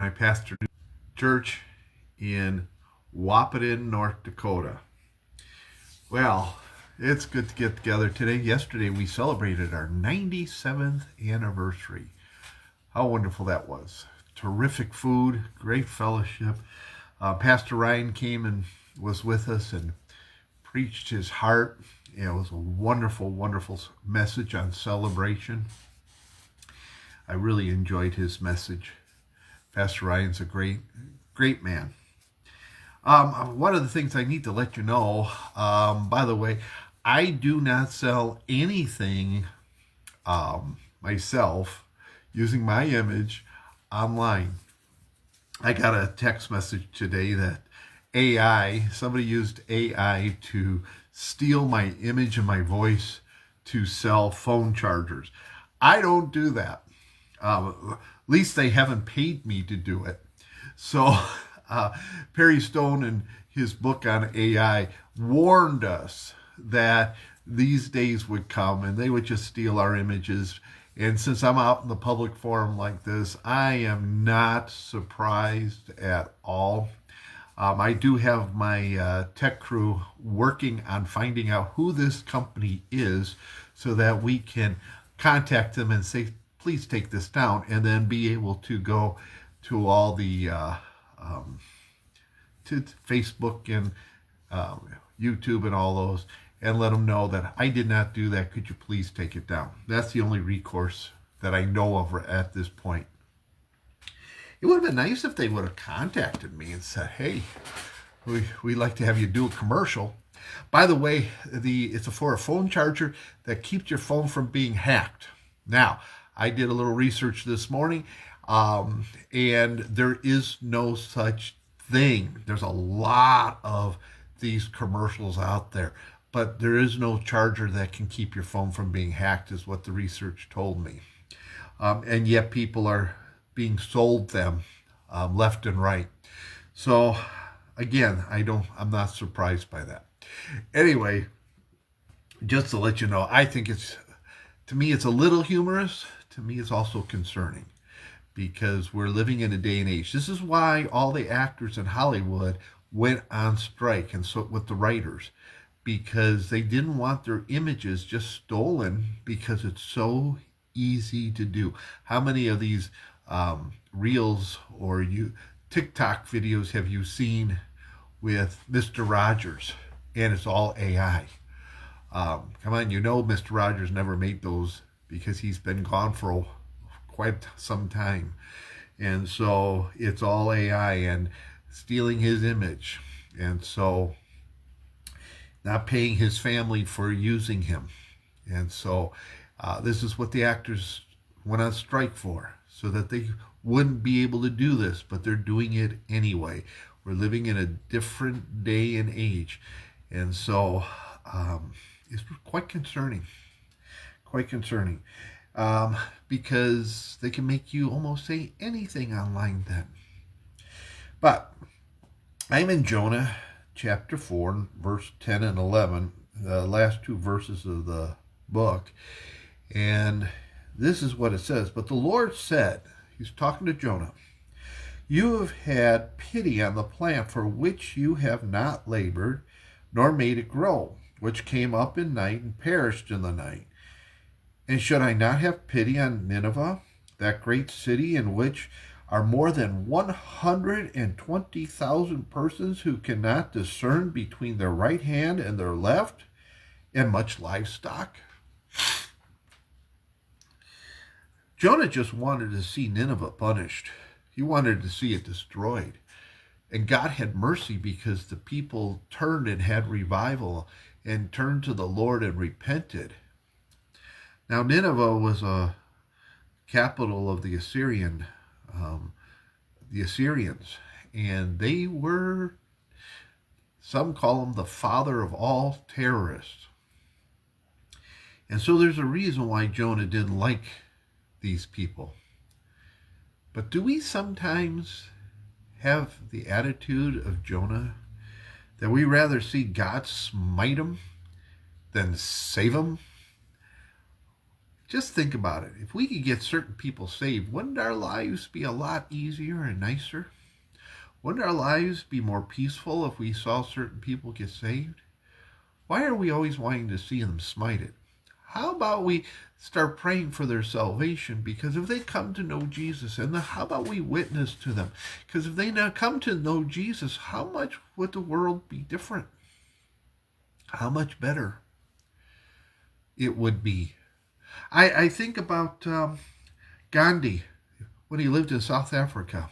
I pastored a church in Wahpeton, North Dakota. Well, it's good to get together today. Yesterday we celebrated our 97th anniversary. How wonderful that was. Terrific food, great fellowship. Pastor Ryan came and was with us and preached his heart. It was a wonderful, wonderful message on celebration. I really enjoyed his message. Pastor Ryan's a great man. One of the things I need to let you know, by the way, I do not sell anything myself using my image online. I got a text message today that somebody used AI to steal my image and my voice to sell phone chargers. I don't do that. At least they haven't paid me to do it. So Perry Stone in his book on AI warned us that these days would come and they would just steal our images. And since I'm out in the public forum like this, I am not surprised at all. I do have my tech crew working on finding out who this company is so that we can contact them and say, please take this down, and then be able to go to all the to Facebook and YouTube and all those and let them know that I did not do that. Could you please take it down? That's the only recourse that I know of at this point. It would have been nice if they would have contacted me and said, hey, we'd like to have you do a commercial. By the way, it's for a phone charger that keeps your phone from being hacked. Now, I did a little research this morning, and there is no such thing. There's a lot of these commercials out there, but there is no charger that can keep your phone from being hacked, is what the research told me. And yet people are being sold them left and right. So again, I'm not surprised by that. Anyway, just to let you know, I think to me it's a little humorous. To me it's also concerning, because we're living in a day and age. This is why all the actors in Hollywood went on strike, and so with the writers, because they didn't want their images just stolen, because it's so easy to do. How many of these reels or TikTok videos have you seen with Mr. Rogers, and it's all AI? Come on, Mr. Rogers never made those, because he's been gone for quite some time. And so it's all AI and stealing his image. And so not paying his family for using him. And so this is what the actors went on strike for, so that they wouldn't be able to do this, but they're doing it anyway. We're living in a different day and age. And so it's quite concerning. Because they can make you almost say anything online then. But I'm in Jonah chapter 4, verse 10 and 11, the last two verses of the book. And this is what it says. But the Lord said, he's talking to Jonah, you have had pity on the plant for which you have not labored, nor made it grow, which came up in night and perished in the night. And should I not have pity on Nineveh, that great city in which are more than 120,000 persons who cannot discern between their right hand and their left, and much livestock? Jonah just wanted to see Nineveh punished. He wanted to see it destroyed. And God had mercy, because the people turned and had revival and turned to the Lord and repented. Now, Nineveh was a capital of the Assyrians, and they were, some call them the father of all terrorists. And so there's a reason why Jonah didn't like these people. But do we sometimes have the attitude of Jonah, that we rather see God smite them than save them? Just think about it. If we could get certain people saved, wouldn't our lives be a lot easier and nicer? Wouldn't our lives be more peaceful if we saw certain people get saved? Why are we always wanting to see them smited? How about we start praying for their salvation? Because if they come to know Jesus, and how about we witness to them? Because if they now come to know Jesus, how much would the world be different? How much better it would be. I think about Gandhi when he lived in South Africa.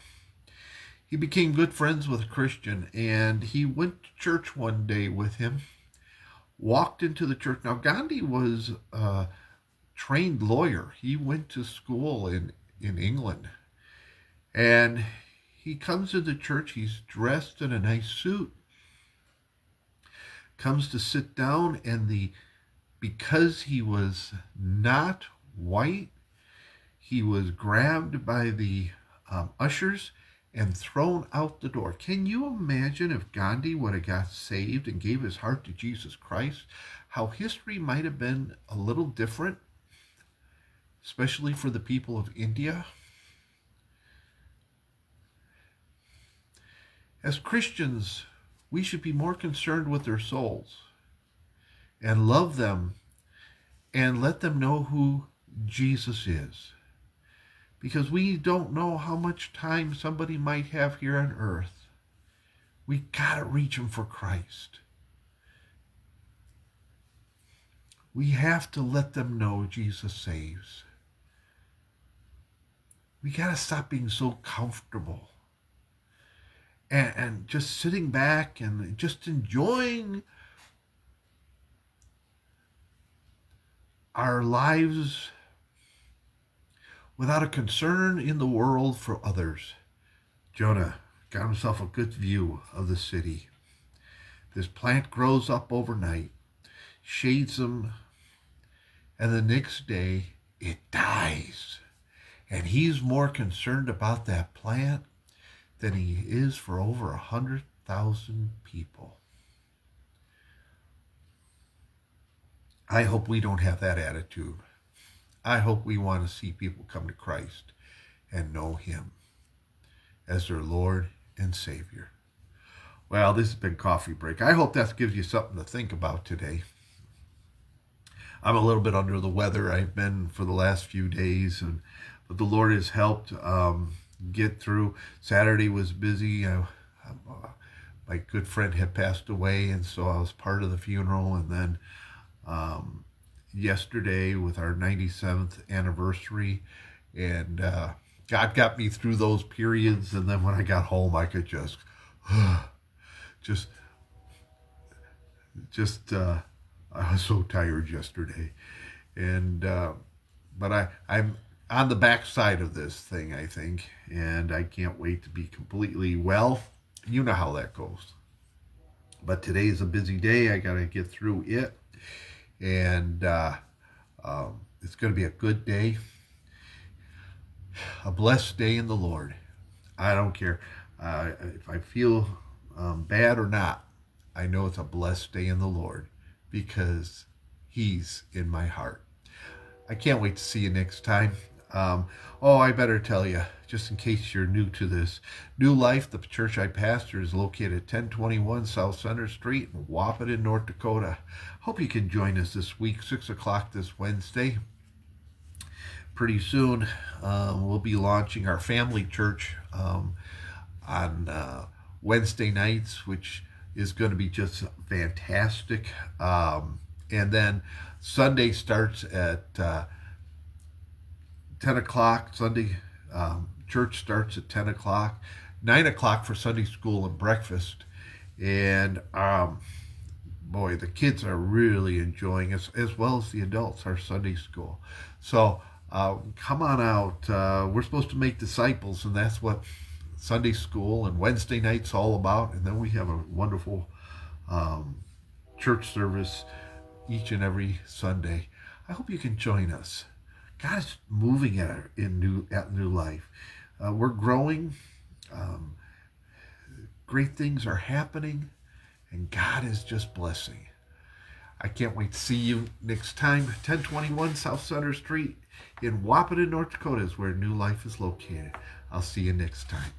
He became good friends with a Christian, and he went to church one day with him, walked into the church. Now, Gandhi was a trained lawyer. He went to school in England. And he comes to the church. He's dressed in a nice suit, comes to sit down, and because he was not white, he was grabbed by the ushers and thrown out the door. Can you imagine if Gandhi would have got saved and gave his heart to Jesus Christ, how history might have been a little different, especially for the people of India? As Christians, we should be more concerned with their souls and love them and let them know who Jesus is. Because we don't know how much time somebody might have here on earth. We gotta reach them for Christ. We have to let them know Jesus saves. We gotta stop being so comfortable and just sitting back and just enjoying our lives without a concern in the world for others. Jonah got himself a good view of the city. This plant grows up overnight, shades him, and the next day it dies. And he's more concerned about that plant than he is for over 100,000 people. I hope we don't have that attitude. I hope we want to see people come to Christ and know him as their Lord and Savior. Well, this has been Coffee Break. I hope that gives you something to think about today. I'm a little bit under the weather. I've been for the last few days, but the Lord has helped get through. Saturday was busy. My good friend had passed away, and so I was part of the funeral, and then yesterday with our 97th anniversary, and God got me through those periods, and then when I got home I could just I was so tired yesterday, and but I'm on the backside of this thing, I think, and I can't wait to be completely well. You know how that goes. But today is a busy day. I got to get through it. And it's going to be a good day, a blessed day in the Lord. I don't care if I feel bad or not. I know it's a blessed day in the Lord because he's in my heart. I can't wait to see you next time. I better tell you, just in case you're new to this, New Life, the church I pastor, is located at 1021 South Center Street in Wahpeton, North Dakota. Hope you can join us this week, 6 o'clock this Wednesday. Pretty soon, we'll be launching our family church on Wednesday nights, which is going to be just fantastic. And then Sunday starts at 10 o'clock. Sunday church starts at 10 o'clock. 9 o'clock for Sunday school and breakfast. And boy, the kids are really enjoying it, as well as the adults, our Sunday school. So come on out. We're supposed to make disciples, and that's what Sunday school and Wednesday night's all about. And then we have a wonderful church service each and every Sunday. I hope you can join us. God is moving at New Life. We're growing. Great things are happening, and God is just blessing. I can't wait to see you next time. 1021 South Center Street in Wahpeton, North Dakota is where New Life is located. I'll see you next time.